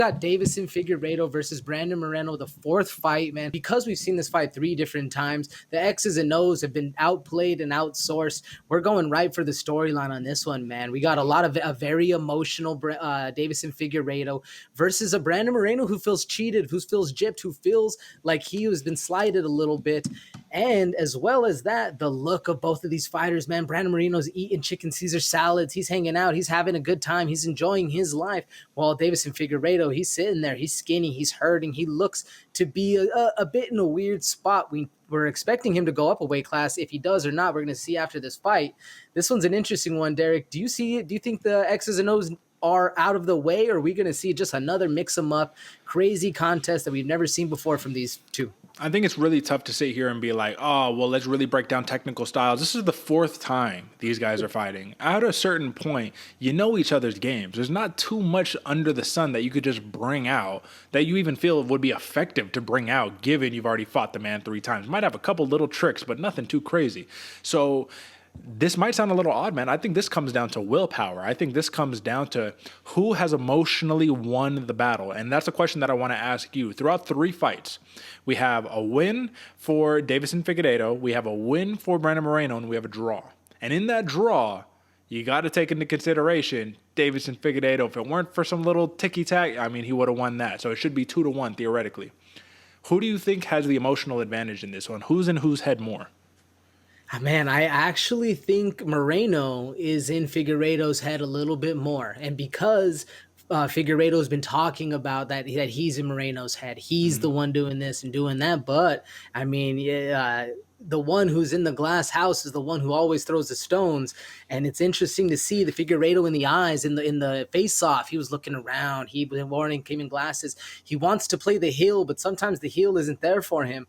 got Deiveson Figueiredo versus Brandon Moreno, the fourth fight, man. Because we've seen this fight 3 different times, the X's and O's have been outplayed and outsourced. We're going right for the storyline on this one, man. We got a lot of a very emotional Deiveson Figueiredo versus a Brandon Moreno who feels cheated, who feels gypped, who feels like he has been slighted a little bit. And as well as that, the look of both of these fighters, man. Brandon Moreno's eating chicken Caesar salads. He's hanging out. He's having a good time. He's enjoying his life. While Deiveson Figueiredo, he's sitting there. He's skinny. He's hurting. He looks to be a bit in a weird spot. We're expecting him to go up a weight class. If he does or not, we're going to see after this fight. This one's an interesting one, Derek. Do you see it? Do you think the X's and O's are out of the way, or are we going to see just another mix-em-up, crazy contest that we've never seen before from these two? I think it's really tough to sit here and be like, oh, well, let's really break down technical styles. This is the fourth time these guys are fighting. At a certain point, you know each other's games. There's not too much under the sun that you could just bring out that you even feel would be effective to bring out, given you've already fought the man 3 times. Might have a couple little tricks, but nothing too crazy. So this might sound a little odd, man. I think this comes down to willpower. I think this comes down to who has emotionally won the battle. And that's a question that I want to ask you. Throughout 3 fights, we have a win for Deiveson Figueiredo, we have a win for Brandon Moreno, and we have a draw. And in that draw, you got to take into consideration Deiveson Figueiredo. If it weren't for some little ticky-tack, I mean, he would have won that. So it should be 2-1 theoretically. Who do you think has the emotional advantage in this one? Who's in whose head more? Man, I actually think Moreno is in Figueiredo's head a little bit more. And because Figueiredo's been talking about that he's in Moreno's head, he's the one doing this and doing that. But, I mean, the one who's in the glass house is the one who always throws the stones. And it's interesting to see the Figueiredo in the eyes, in the face-off. He was looking around. He was wearing came in glasses. He wants to play the heel, but sometimes the heel isn't there for him.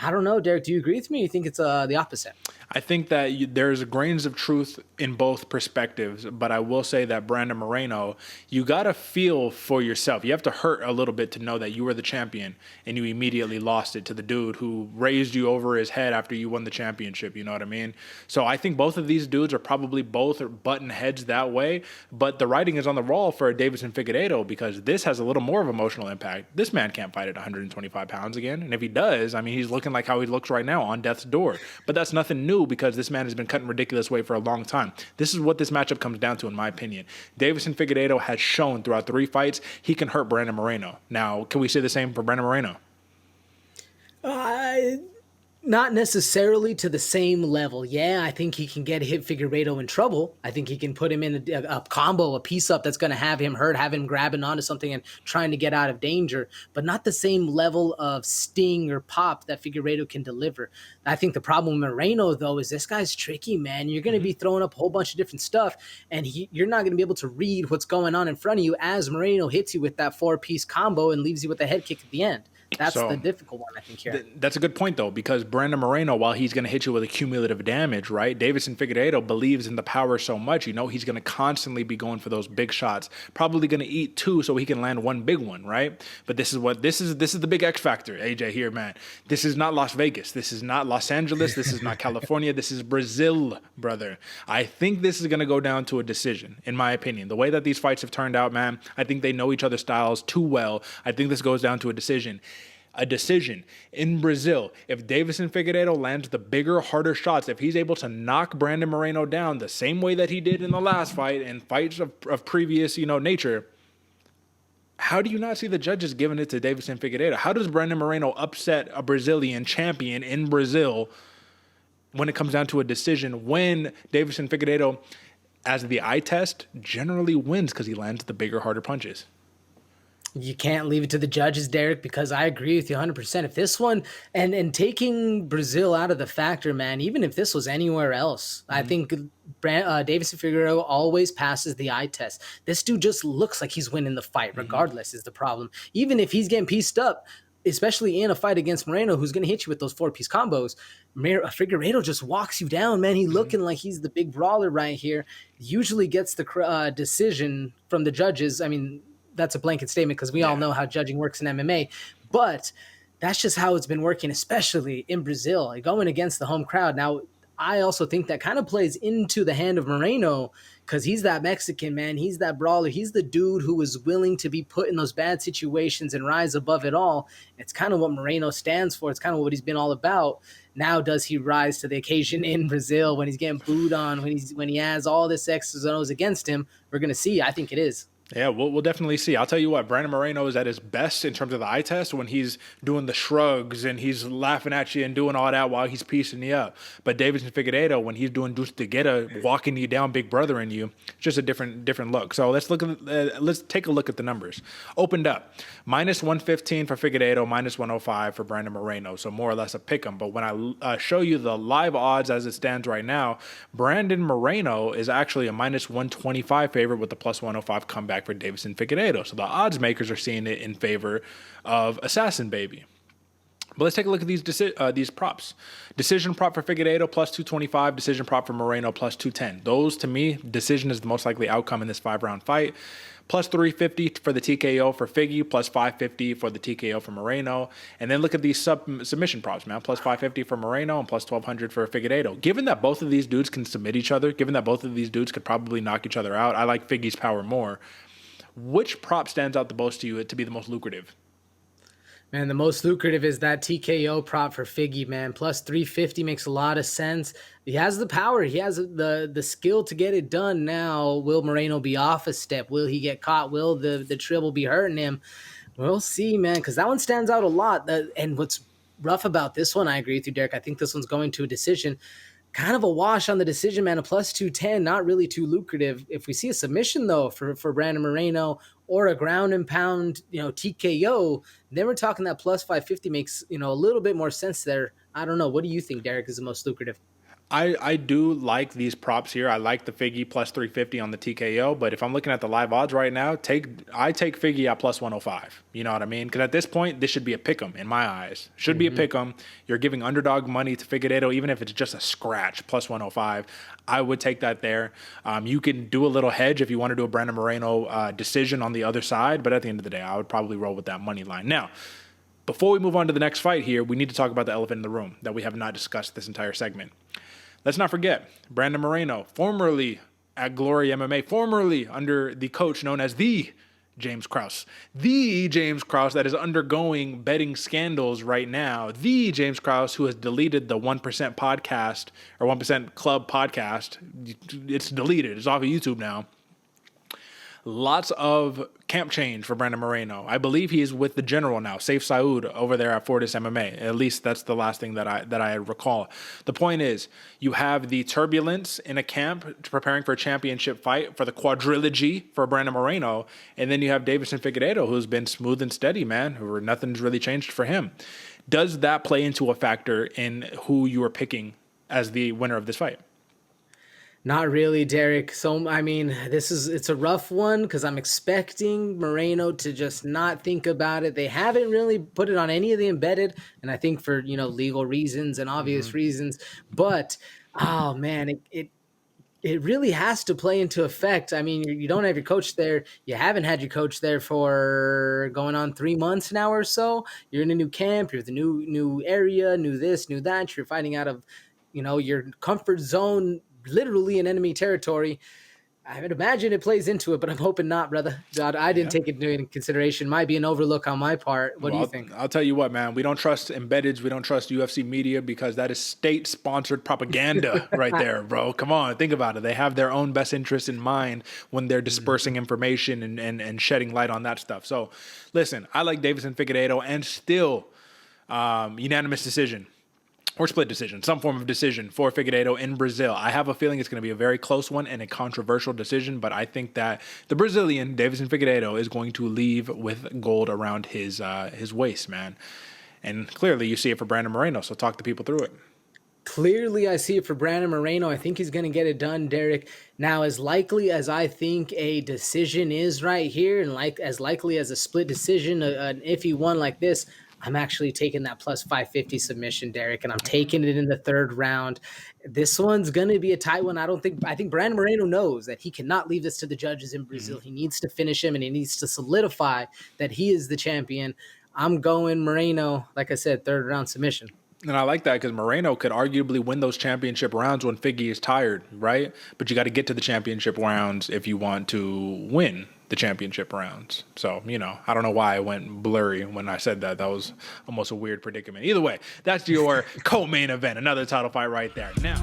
I don't know, Derek. Do you agree with me? You think it's the opposite? I think that there's grains of truth in both perspectives, but I will say that Brandon Moreno, you got to feel for yourself. You have to hurt a little bit to know that you were the champion and you immediately lost it to the dude who raised you over his head after you won the championship. You know what I mean? So I think both of these dudes are probably both button heads that way, but the writing is on the wall for Deiveson Figueiredo because this has a little more of emotional impact. This man can't fight at 125 pounds again, and if he does, I mean, he's looking like how he looks right now on death's door. But that's nothing new because this man has been cutting ridiculous weight for a long time. This is what this matchup comes down to, in my opinion. Deiveson Figueiredo has shown throughout 3 fights he can hurt Brandon Moreno. Now, can we say the same for Brandon Moreno? Not necessarily to the same level. Yeah, I think he can hit Figueiredo in trouble. I think he can put him in a combo, a piece-up that's going to have him hurt, have him grabbing onto something and trying to get out of danger, but not the same level of sting or pop that Figueiredo can deliver. I think the problem with Moreno, though, is this guy's tricky, man. You're going to be throwing up a whole bunch of different stuff, and you're not going to be able to read what's going on in front of you as Moreno hits you with that 4-piece combo and leaves you with a head kick at the end. That's the difficult one, I think, here. That's a good point, though, because Brandon Moreno, while he's going to hit you with a cumulative damage, right, Deiveson Figueiredo believes in the power so much, you know, he's going to constantly be going for those big shots, probably going to eat 2 so he can land 1 big one, right? But this is the big X factor, AJ, here, man. This is not Las Vegas. This is not Los Angeles. This is not California. This is Brazil, brother. I think this is going to go down to a decision, in my opinion. The way that these fights have turned out, man, I think they know each other's styles too well. I think this goes down to a decision. A decision in Brazil. If Deiveson Figueiredo lands the bigger, harder shots, if he's able to knock Brandon Moreno down the same way that he did in the last fight and fights of previous, nature, how do you not see the judges giving it to Deiveson Figueiredo? How does Brandon Moreno upset a Brazilian champion in Brazil when it comes down to a decision when Deiveson Figueiredo, as the eye test, generally wins because he lands the bigger, harder punches? You can't leave it to the judges, Derek, because I agree with you 100%. If this one, and taking Brazil out of the factor, man, even if this was anywhere else, I think Deiveson Figueiredo always passes the eye test. This dude just looks like he's winning the fight, regardless, is the problem. Even if he's getting pieced up, especially in a fight against Moreno, who's going to hit you with those 4-piece combos, Figueiredo just walks you down, man. He's looking like he's the big brawler right here. Usually gets the decision from the judges. I mean, that's a blanket statement because we all know how judging works in MMA, but that's just how it's been working, especially in Brazil, going against the home crowd. Now, I also think that kind of plays into the hand of Moreno because he's that Mexican, man. He's that brawler. He's the dude who is willing to be put in those bad situations and rise above it all. It's kind of what Moreno stands for. It's kind of what he's been all about. Now, does he rise to the occasion in Brazil when he's getting booed on, when he has all this X's and O's against him? We're going to see. I think it is. Yeah, we'll definitely see. I'll tell you what, Brandon Moreno is at his best in terms of the eye test when he's doing the shrugs and he's laughing at you and doing all that while he's piecing you up. But Deiveson Figueiredo, when he's doing Deuce de Guerra, walking you down, big brother in you, it's just a different look. So let's take a look at the numbers. Opened up, -115 for Figueiredo, -105 for Brandon Moreno. So more or less a pick 'em. But when I show you the live odds as it stands right now, Brandon Moreno is actually a -125 favorite with the +105 comeback for Deiveson Figueiredo. So the odds makers are seeing it in favor of Assassin Baby. But let's take a look at these props. Decision prop for Figueiredo +225, decision prop for Moreno +210. Those, to me, decision is the most likely outcome in this 5-round fight. +350 for the TKO for Figgy, +550 for the TKO for Moreno. And then look at these submission props, man. +550 for Moreno and +1200 for Figueiredo. Given that both of these dudes can submit each other, given that both of these dudes could probably knock each other out, I like Figgy's power more. Which prop stands out the most to you to be the most lucrative? Man, the most lucrative is that TKO prop for Figgy, man. +350 makes a lot of sense. He has the power. He has the skill to get it done now. Will Moreno be off a step? Will he get caught? Will the triple be hurting him? We'll see, man, because that one stands out a lot. And what's rough about this one, I agree with you, Derek. I think this one's going to a decision. Kind of a wash on the decision, man. A +210, not really too lucrative. If we see a submission, though, for Brandon Moreno or a ground and pound, TKO, then we're talking that +550 makes, a little bit more sense there. I don't know. What do you think, Derek, is the most lucrative? I do like these props here. I like the Figgy +350 on the TKO, but if I'm looking at the live odds right now, I take Figgy at +105. You know what I mean? Because at this point, this should be a pick 'em in my eyes. Should be a pick 'em. You're giving underdog money to Figueiredo, even if it's just a scratch, +105. I would take that there. You can do a little hedge if you want to do a Brandon Moreno decision on the other side, but at the end of the day, I would probably roll with that money line. Now, before we move on to the next fight here, we need to talk about the elephant in the room that we have not discussed this entire segment. Let's not forget, Brandon Moreno, formerly at Glory MMA, formerly under the coach known as the James Krause. The James Krause that is undergoing betting scandals right now. The James Krause who has deleted the 1% podcast or 1% Club podcast. It's deleted. It's off of YouTube now. Lots of camp change for Brandon Moreno. I believe he is with the general now, Saif Saud, over there at Fortis MMA. At least that's the last thing that I recall. The point is, you have the turbulence in a camp preparing for a championship fight for the quadrilogy for Brandon Moreno, and then you have Deiveson Figueiredo, who's been smooth and steady, man, who nothing's really changed for him. Does that play into a factor in who you are picking as the winner of this fight? Not really, Derek. So, I mean, it's a rough one because I'm expecting Moreno to just not think about it. They haven't really put it on any of the embedded, and I think for, legal reasons and obvious reasons. But, oh, man, it really has to play into effect. I mean, you don't have your coach there. You haven't had your coach there for going on 3 months now or so. You're in a new camp. You're the new area, new this, new that. You're fighting out of, your comfort zone, literally in enemy territory. I would imagine it plays into it, but I'm hoping not, brother. God, I didn't take it into consideration. Might be an overlook on my part. What do you think? I'll tell you what, man. We don't trust embeddeds. We don't trust UFC media because that is state-sponsored propaganda right there, bro. Come on, think about it. They have their own best interests in mind when they're dispersing information and shedding light on that stuff. So, listen, I like Deiveson Figueiredo and still unanimous decision. Or split decision, some form of decision for Figueiredo in Brazil. I have a feeling it's going to be a very close one and a controversial decision, but I think that the Brazilian, Deiveson Figueiredo, is going to leave with gold around his waist, man. And clearly you see it for Brandon Moreno, so talk the people through it. Clearly, I see it for Brandon Moreno. I think he's going to get it done, Derek. Now, as likely as I think a decision is right here, and as likely as a split decision, an iffy one like this, I'm actually taking that +550 submission, Derek, and I'm taking it in the third round. This one's going to be a tight one. I think Brandon Moreno knows that he cannot leave this to the judges in Brazil. He needs to finish him, and he needs to solidify that he is the champion. I'm going Moreno, like I said, third round submission. And I like that because Moreno could arguably win those championship rounds when Figgy is tired, right? But you got to get to the championship rounds if you want to win the championship rounds. So, I don't know why I went blurry when I said that. That was almost a weird predicament. Either way, that's your co-main event, another title fight right there. Now,